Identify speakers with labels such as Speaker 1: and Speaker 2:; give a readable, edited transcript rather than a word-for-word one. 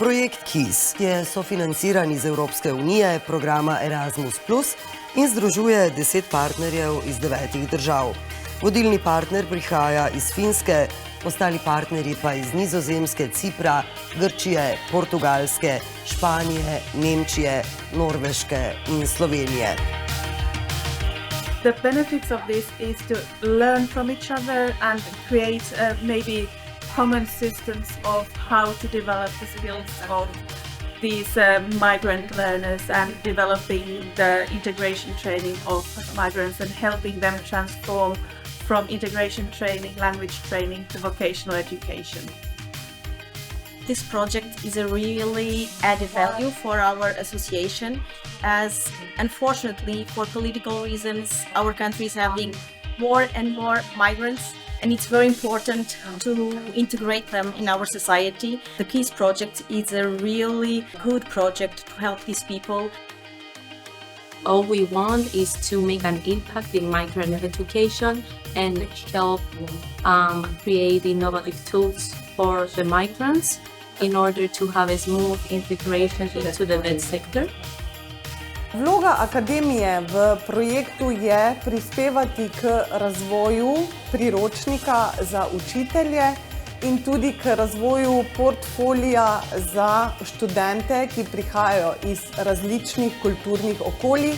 Speaker 1: Projekt KEYS je sofinanciran iz Evropske unije, programa Erasmus in združuje 10 partnerjev iz 9 držav. Vodilni partner prihaja iz Finske, ostali partnerji pa iz Nizozemske, Cipra, Grčije, Portugalske, Španije, Nemčije, Norveške in Slovenije.
Speaker 2: The benefits of this is to learn from each other and create maybe common systems of how to develop the skills of these migrant learners and developing the integration training of migrants and helping them transform from integration training, language training to vocational education.
Speaker 3: This project is a really added value for our association, as unfortunately for political reasons our country is having more and more migrants, and it's very important to integrate them in our society. The KEYS project is a really good project to help these people.
Speaker 4: All we want is to make an impact in migrant education and help create innovative tools for the migrants in order to have a smooth integration into the vet sector.
Speaker 5: Vloga Akademije v projektu je prispevati k razvoju priročnika za učitelje in tudi k razvoju portfolija za študente, ki prihajajo iz različnih kulturnih okolij.